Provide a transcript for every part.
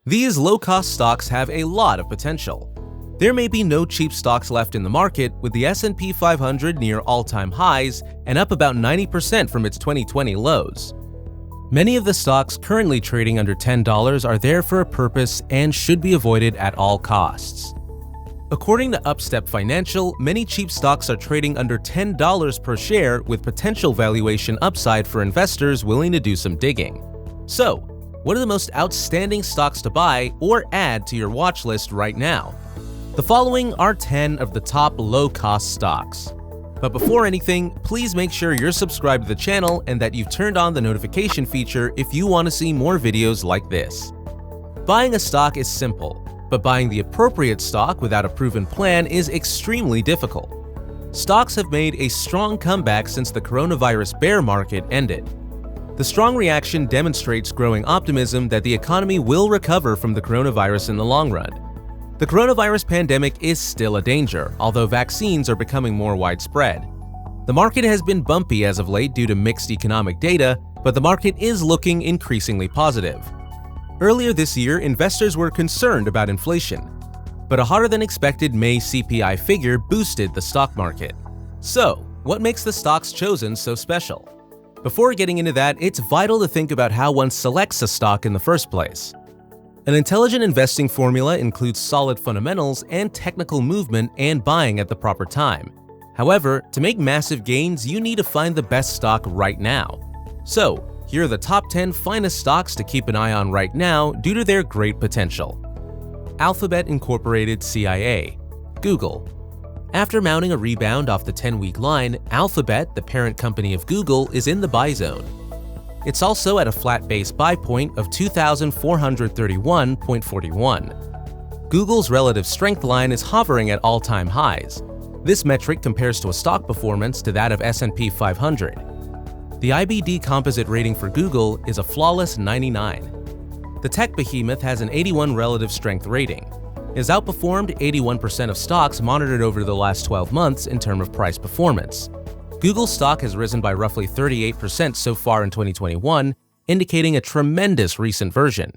These low-cost stocks have a lot of potential. There may be no cheap stocks left in the market, with the S&P 500 near all-time highs and up about 90% from its 2020 lows. Many of the stocks currently trading under $10 are there for a purpose and should be avoided at all costs. According to Upstep Financial, many cheap stocks are trading under $10 per share with potential valuation upside for investors willing to do some digging. So, what are the most outstanding stocks to buy or add to your watch list right now? The following are 10 of the top low-cost stocks. But before anything, please make sure you're subscribed to the channel and that you've turned on the notification feature if you want to see more videos like this. Buying a stock is simple, but buying the appropriate stock without a proven plan is extremely difficult. Stocks have made a strong comeback since the coronavirus bear market ended. The strong reaction demonstrates growing optimism that the economy will recover from the coronavirus in the long run. The coronavirus pandemic is still a danger, although vaccines are becoming more widespread. The market has been bumpy as of late due to mixed economic data, but the market is looking increasingly positive. Earlier this year, investors were concerned about inflation, but a hotter-than-expected May CPI figure boosted the stock market. So, what makes the stocks chosen so special? Before getting into that, it's vital to think about how one selects a stock in the first place. An intelligent investing formula includes solid fundamentals and technical movement and buying at the proper time. However, to make massive gains, you need to find the best stock right now. So, here are the top 10 finest stocks to keep an eye on right now due to their great potential. Alphabet Incorporated CIA. Google. After mounting a rebound off the 10-week line, Alphabet, the parent company of Google, is in the buy zone. It's also at a flat base buy point of 2,431.41. Google's relative strength line is hovering at all-time highs. This metric compares to a stock performance to that of S&P 500. The IBD composite rating for Google is a flawless 99. The tech behemoth has an 81 relative strength rating. It has outperformed 81% of stocks monitored over the last 12 months in terms of price performance. Google stock has risen by roughly 38% so far in 2021, indicating a tremendous recent version.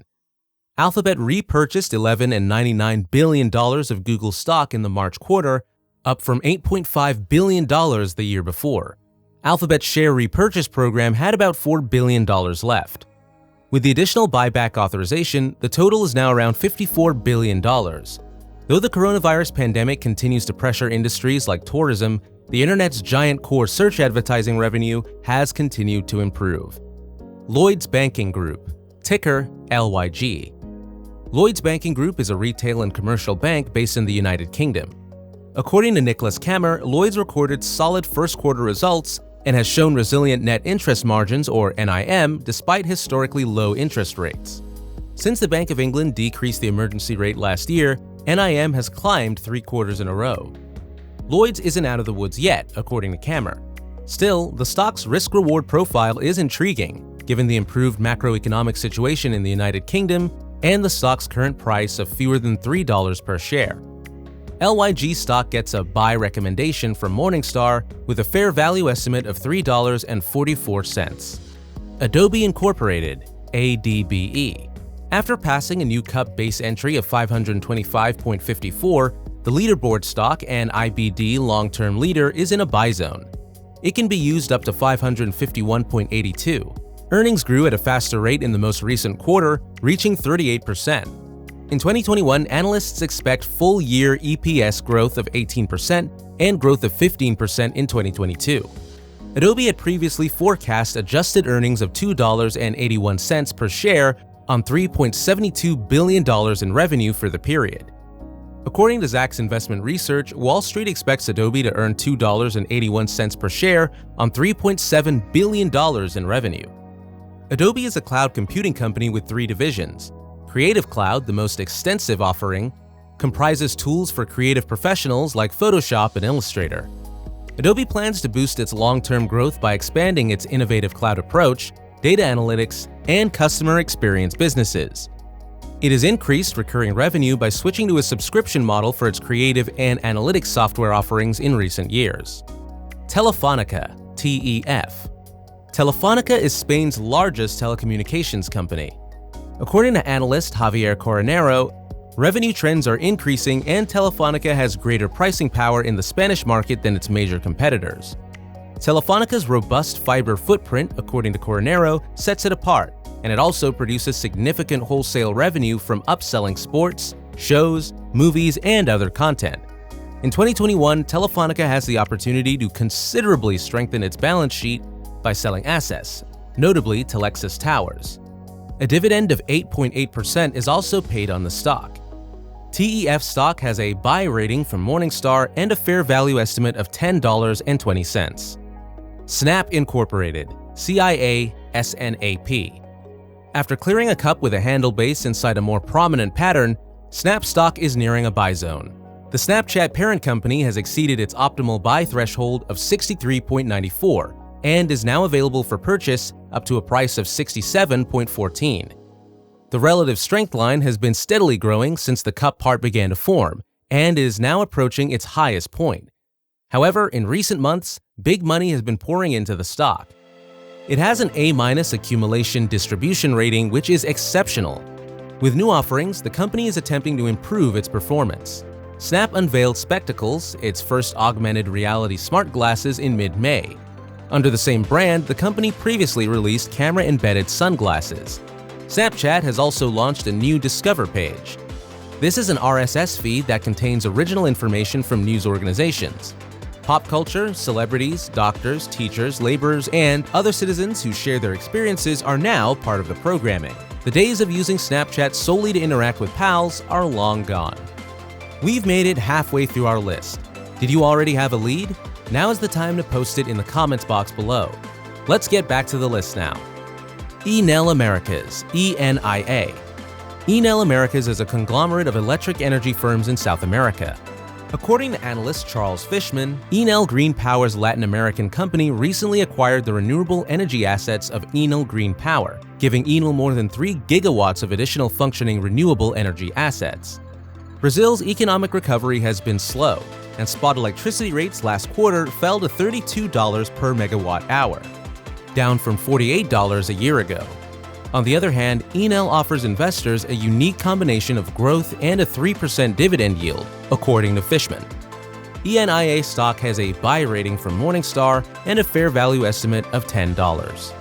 Alphabet repurchased $11.99 billion of Google stock in the March quarter, up from $8.5 billion the year before. Alphabet's share repurchase program had about $4 billion left. With the additional buyback authorization, the total is now around $54 billion. Though the coronavirus pandemic continues to pressure industries like tourism, the internet's giant core search advertising revenue has continued to improve. Lloyds Banking Group, ticker LYG. Lloyds Banking Group is a retail and commercial bank based in the United Kingdom. According to Nicholas Kammer, Lloyds recorded solid first-quarter results and has shown resilient net interest margins, or NIM, despite historically low interest rates. Since the Bank of England decreased the emergency rate last year, NIM has climbed 3 quarters in a row. Lloyds isn't out of the woods yet, according to Kammer. Still, the stock's risk-reward profile is intriguing, given the improved macroeconomic situation in the United Kingdom and the stock's current price of fewer than $3 per share. LYG stock gets a buy recommendation from Morningstar with a fair value estimate of $3.44. Adobe Incorporated, ADBE. After passing a new cup base entry of 525.54, the leaderboard stock and IBD long-term leader is in a buy zone. It can be used up to 551.82. Earnings grew at a faster rate in the most recent quarter, reaching 38%. In 2021, analysts expect full-year EPS growth of 18% and growth of 15% in 2022. Adobe had previously forecast adjusted earnings of $2.81 per share on $3.72 billion in revenue for the period. According to Zacks Investment Research, Wall Street expects Adobe to earn $2.81 per share on $3.7 billion in revenue. Adobe is a cloud computing company with 3 divisions. Creative Cloud, the most extensive offering, comprises tools for creative professionals like Photoshop and Illustrator. Adobe plans to boost its long-term growth by expanding its innovative cloud approach, data analytics, and customer experience businesses. It has increased recurring revenue by switching to a subscription model for its creative and analytics software offerings in recent years. Telefonica, TEF. Telefonica is Spain's largest telecommunications company. According to analyst Javier Coronero, revenue trends are increasing and Telefónica has greater pricing power in the Spanish market than its major competitors. Telefónica's robust fiber footprint, according to Coronero, sets it apart, and it also produces significant wholesale revenue from upselling sports, shows, movies, and other content. In 2021, Telefónica has the opportunity to considerably strengthen its balance sheet by selling assets, notably Telex's towers. A dividend of 8.8% is also paid on the stock. TEF stock has a buy rating from Morningstar and a fair value estimate of $10.20. Snap Incorporated, CIA SNAP. After clearing a cup with a handle base inside a more prominent pattern, Snap stock is nearing a buy zone. The Snapchat parent company has exceeded its optimal buy threshold of 63.94 and is now available for purchase up to a price of 67.14. The relative strength line has been steadily growing since the cup part began to form and is now approaching its highest point. However, in recent months, big money has been pouring into the stock. It has an A- accumulation distribution rating, which is exceptional. With new offerings, the company is attempting to improve its performance. Snap unveiled Spectacles, its first augmented reality smart glasses, in mid-May. Under the same brand, the company previously released camera-embedded sunglasses. Snapchat has also launched a new Discover page. This is an RSS feed that contains original information from news organizations. Pop culture, celebrities, doctors, teachers, laborers, and other citizens who share their experiences are now part of the programming. The days of using Snapchat solely to interact with pals are long gone. We've made it halfway through our list. Did you already have a lead? Now is the time to post it in the comments box below. Let's get back to the list now. Enel Americas, ENIA. Enel Americas is a conglomerate of electric energy firms in South America. According to analyst Charles Fishman, Enel Green Power's Latin American company recently acquired the renewable energy assets of Enel Green Power, giving Enel more than 3 gigawatts of additional functioning renewable energy assets. Brazil's economic recovery has been slow, and spot electricity rates last quarter fell to $32 per megawatt hour, down from $48 a year ago. On the other hand, Enel offers investors a unique combination of growth and a 3% dividend yield, according to Fishman. ENIA stock has a buy rating from Morningstar and a fair value estimate of $10.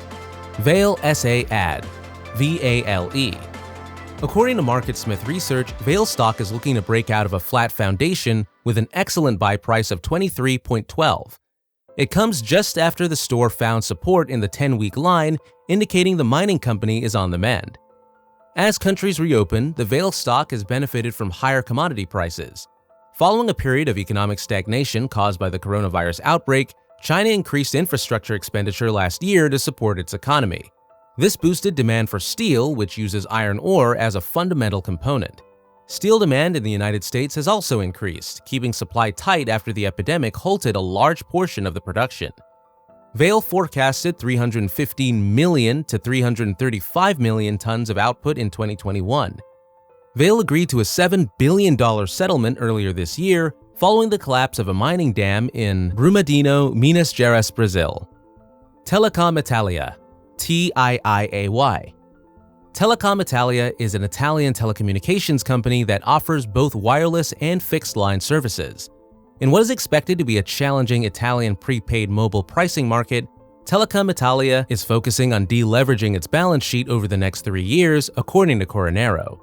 Vale SA Ad, VALE. According to MarketSmith Research, Vale stock is looking to break out of a flat foundation with an excellent buy price of $23.12. It comes just after the store found support in the 10-week line, indicating the mining company is on the mend. As countries reopen, the Vale stock has benefited from higher commodity prices. Following a period of economic stagnation caused by the coronavirus outbreak, China increased infrastructure expenditure last year to support its economy. This boosted demand for steel, which uses iron ore as a fundamental component. Steel demand in the United States has also increased, keeping supply tight after the epidemic halted a large portion of the production. Vale forecasted 315 million to 335 million tons of output in 2021. Vale agreed to a $7 billion settlement earlier this year, following the collapse of a mining dam in Brumadinho, Minas Gerais, Brazil. Telecom Italia, TIIAY. Telecom Italia is an Italian telecommunications company that offers both wireless and fixed-line services. In what is expected to be a challenging Italian prepaid mobile pricing market, Telecom Italia is focusing on deleveraging its balance sheet over the next 3 years, according to Coronero.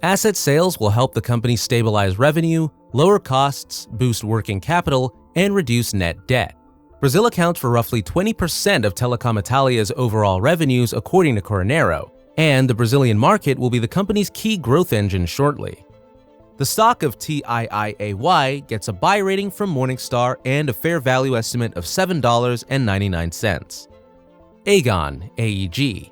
Asset sales will help the company stabilize revenue, lower costs, boost working capital, and reduce net debt. Brazil accounts for roughly 20% of Telecom Italia's overall revenues, according to Coronero, and the Brazilian market will be the company's key growth engine shortly. The stock of TIIAY gets a buy rating from Morningstar and a fair value estimate of $7.99. Aegon, AEG.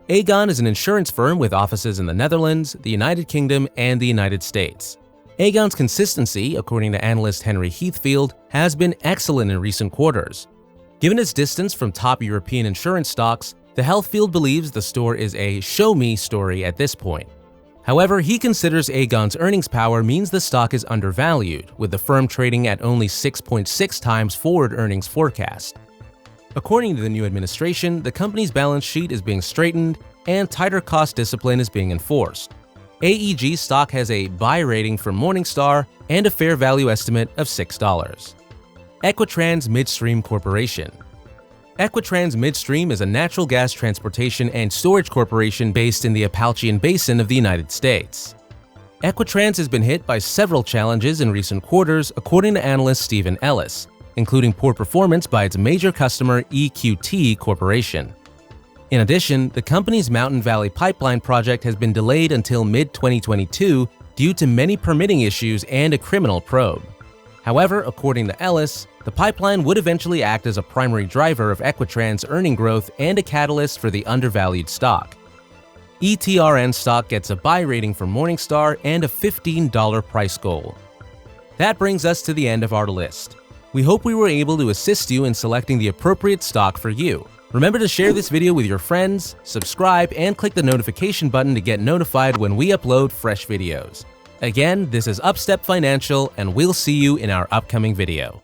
Aegon is an insurance firm with offices in the Netherlands, the United Kingdom, and the United States. Aegon's consistency, according to analyst Henry Heathfield, has been excellent in recent quarters. Given its distance from top European insurance stocks, the Heathfield believes the store is a show-me story at this point. However, he considers Aegon's earnings power means the stock is undervalued, with the firm trading at only 6.6 times forward earnings forecast. According to the new administration, the company's balance sheet is being straightened, and tighter cost discipline is being enforced. AEG stock has a buy rating from Morningstar and a fair value estimate of $6. Equitrans Midstream Corporation. Equitrans Midstream is a natural gas transportation and storage corporation based in the Appalachian Basin of the United States. Equitrans has been hit by several challenges in recent quarters, according to analyst Stephen Ellis, including poor performance by its major customer EQT Corporation. In addition, the company's Mountain Valley Pipeline project has been delayed until mid-2022 due to many permitting issues and a criminal probe. However, according to Ellis, the pipeline would eventually act as a primary driver of Equitrans' earning growth and a catalyst for the undervalued stock. ETRN stock gets a buy rating from Morningstar and a $15 price goal. That brings us to the end of our list. We hope we were able to assist you in selecting the appropriate stock for you. Remember to share this video with your friends, subscribe, and click the notification button to get notified when we upload fresh videos. Again, this is Upstep Financial, and we'll see you in our upcoming video.